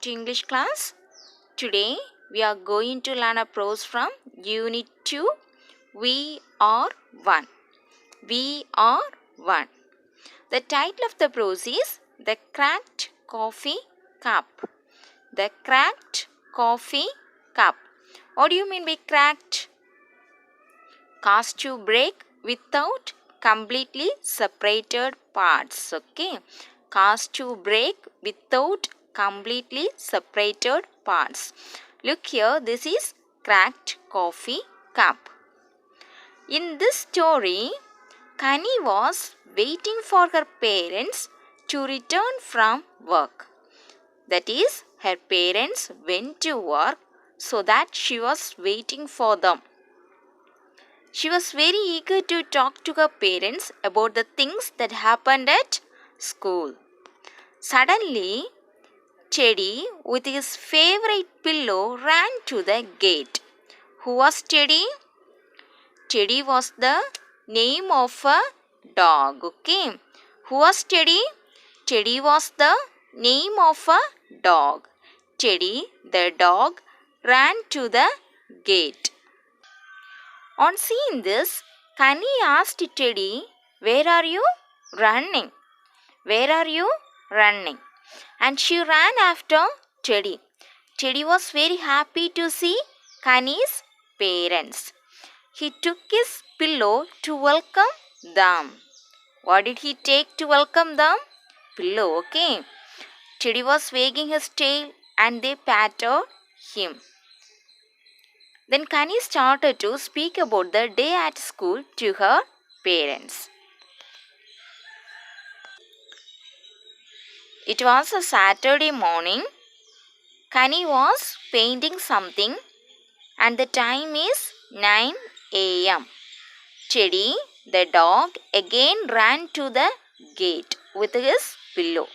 to English class. Today we are going to learn a prose from Unit 2. We are one. We are one. The title of the prose is The Cracked Coffee Cup. The Cracked Coffee Cup. What do you mean by cracked? Cast to break without completely separated parts. Okay. Cast to break without completely separated parts. Look here, this is cracked coffee cup. In this story, Kani was waiting for her parents to return from work. That is, her parents went to work, so that she was waiting for them. She was very eager to talk to her parents about the things that happened at school. Suddenly, Teddy, with his favorite pillow, ran to the gate. Who was Teddy? Teddy was the name of a dog. Okay. Who was Teddy? Teddy was the name of a dog. Teddy, the dog, ran to the gate. On seeing this, Kani asked Teddy, "Where are you running? Where are you running?" And she ran after Teddy. Teddy was very happy to see Kani's parents. He took his pillow to welcome them. What did he take to welcome them? Pillow, okay. Teddy was wagging his tail and they patted him. Then Kani started to speak about the day at school to her parents. It was a Saturday morning. Kani was painting something and the time is 9 a.m. Teddy, the dog, again ran to the gate with his pillow.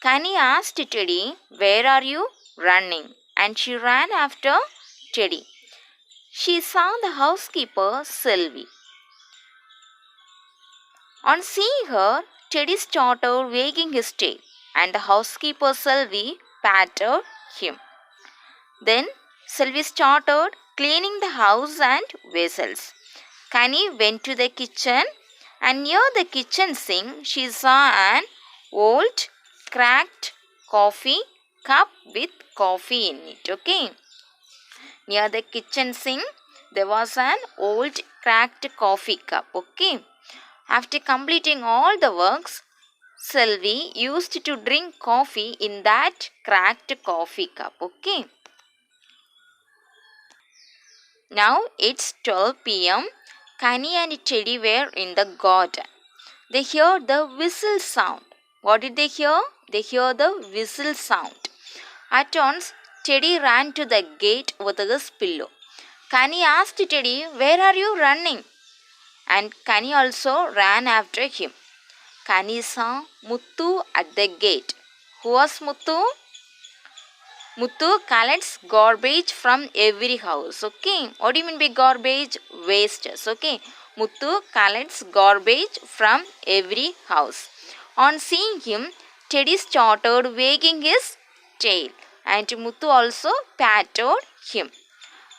Kani asked Teddy, "Where are you running?" And she ran after Teddy. She saw the housekeeper, Sylvie. On seeing her, Teddy started wagging his tail, and the housekeeper, Sylvie, patted him. Then Sylvie started cleaning the house and vessels. Kani went to the kitchen, and near the kitchen sink, she saw an old cracked coffee cup with coffee in it. Okay. Near the kitchen sink, there was an old cracked coffee cup. Okay. After completing all the works, Sylvie used to drink coffee in that cracked coffee cup. Okay. Now it's 12 p.m. Kani and Teddy were in the garden. They heard the whistle sound. What did they hear? They heard the whistle sound. At once, Teddy ran to the gate with his pillow. Kani asked Teddy, "Where are you running?" And Kani also ran after him. Kani saw Muthu at the gate. Who was Muthu? Muthu collects garbage from every house. Okay. What do you mean by garbage? Wastes. Okay. Muthu collects garbage from every house. On seeing him, Teddy started wagging his tail, and Muthu also patted him.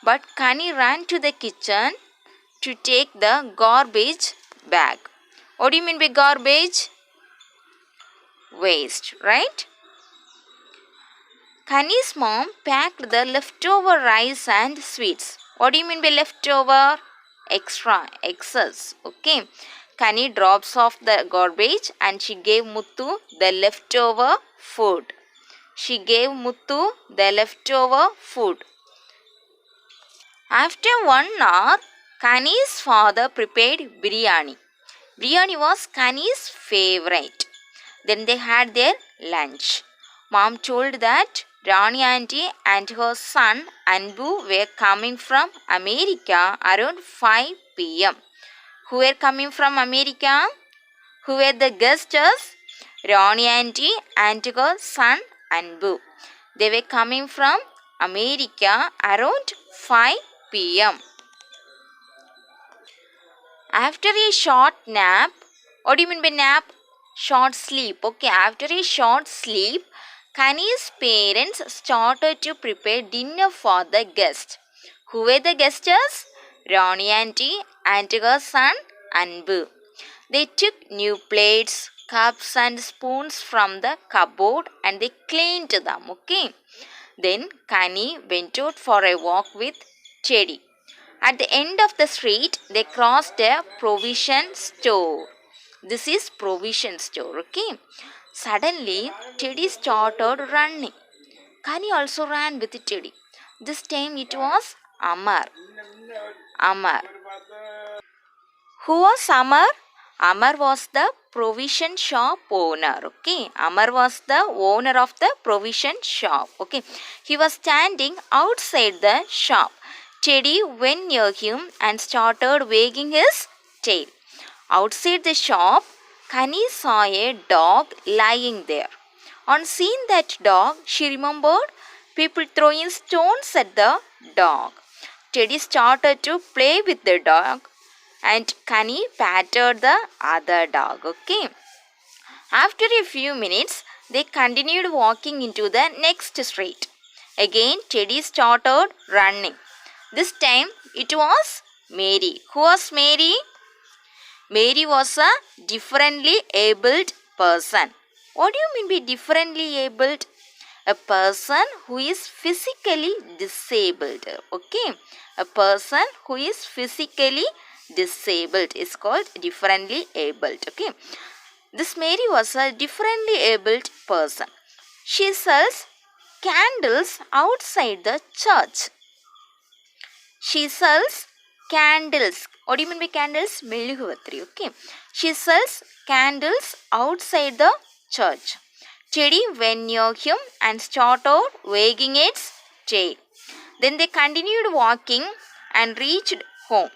But Kani ran to the kitchen to take the garbage bag. What do you mean by garbage? Waste, right? Kani's mom packed the leftover rice and sweets. What do you mean by leftover? Extra, excess. Okay. Kani drops off the garbage and she gave Muthu the leftover food. She gave Muthu the leftover food. After 1 hour, Kani's father prepared biryani. Biryani was Kani's favorite. Then they had their lunch. Mom told that Rani auntie and her son Anbu were coming from America around 5 p.m. Who were coming from America? Who were the guests? Rani auntie and her son Anbu. They were coming from America around 5 p.m. After a short nap, what do you mean by nap? Short sleep. Okay, after a short sleep, Kani's parents started to prepare dinner for the guests. Who were the guests? Ronnie auntie and her son Anbu. They took new plates, cups and spoons from the cupboard and they cleaned them, okay? Then Kani went out for a walk with Teddy. At the end of the street, they crossed a provision store. This is provision store, okay? Suddenly, Teddy started running. Kani also ran with Teddy. This time it was Amar. Amar. Who was Amar? Amar was the provision shop owner. Okay. Amar was the owner of the provision shop. Okay. He was standing outside the shop. Teddy went near him and started wagging his tail. Outside the shop, Kani saw a dog lying there. On seeing that dog, she remembered people throwing stones at the dog. Teddy started to play with the dog and Kani patted the other dog. Okay. After a few minutes, they continued walking into the next street. Again, Teddy started running. This time, it was Mary. Who was Mary? Mary was a differently abled person. What do you mean by differently abled? A person who is physically disabled. Okay. A person who is physically disabled is called differently abled. Okay. This Mary was a differently abled person. She sells candles outside the church. She sells candles. What do you mean by candles? Meliguvatri. Okay. She sells candles outside the church. Teddy went near him and started wagging its tail. Then they continued walking and reached home.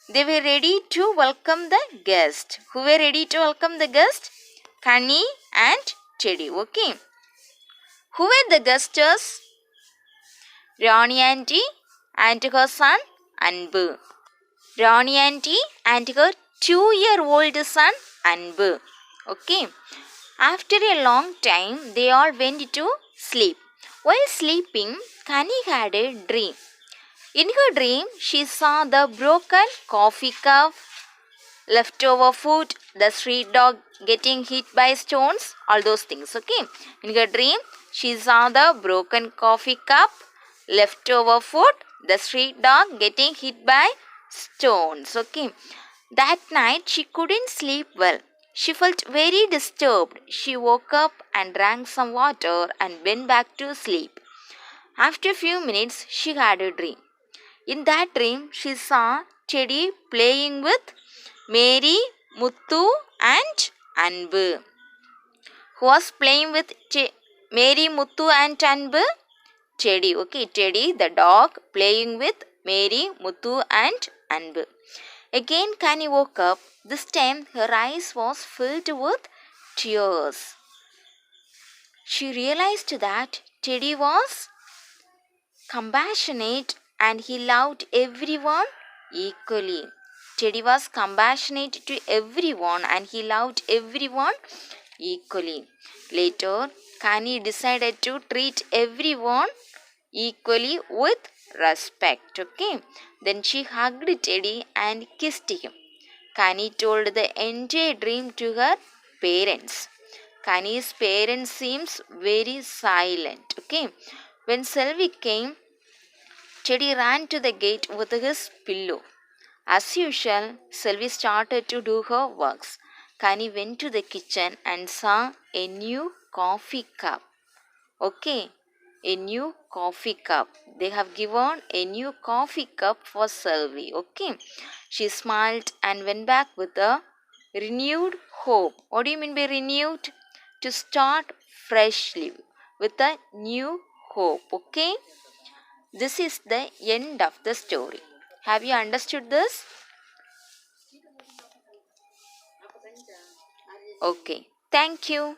They were ready to welcome the guest. Who were ready to welcome the guest? Kani and Teddy. Okay. Who were the guests? Rani auntie and her son Anbu. Rani auntie and her 2-year-old son Anbu. Okay. After a long time, they all went to sleep. While sleeping, Kani had a dream. In her dream, she saw the broken coffee cup, leftover food, the street dog getting hit by stones, all those things. Okay. In her dream, she saw the broken coffee cup, leftover food, the street dog getting hit by stones. Okay. That night, she couldn't sleep well. She felt very disturbed. She woke up and drank some water and went back to sleep. After a few minutes, she had a dream. In that dream, she saw Teddy playing with Mary, Muthu and Anbu. Who was playing with Mary, Muthu and Anbu? Teddy. Okay, Teddy, the dog, playing with Mary, Muthu and Anbu. Again, Kani woke up. This time, her eyes was filled with tears. She realized that Teddy was compassionate and he loved everyone equally. Teddy was compassionate to everyone and he loved everyone equally. Later, Kani decided to treat everyone equally with respect. Okay. Then she hugged Teddy and kissed him. Kani told the entire dream to her parents. Kani's parents seems very silent. Okay. When Selvi came, Teddy ran to the gate with his pillow. As usual, Selvi started to do her works. Kani went to the kitchen and saw a new coffee cup. Okay, a new coffee cup. They have given a new coffee cup for Selvi. Okay, she smiled and went back with a renewed hope. What do you mean by renewed? To start freshly with a new hope. Okay, this is the end of the story. Have you understood this? Okay, thank you.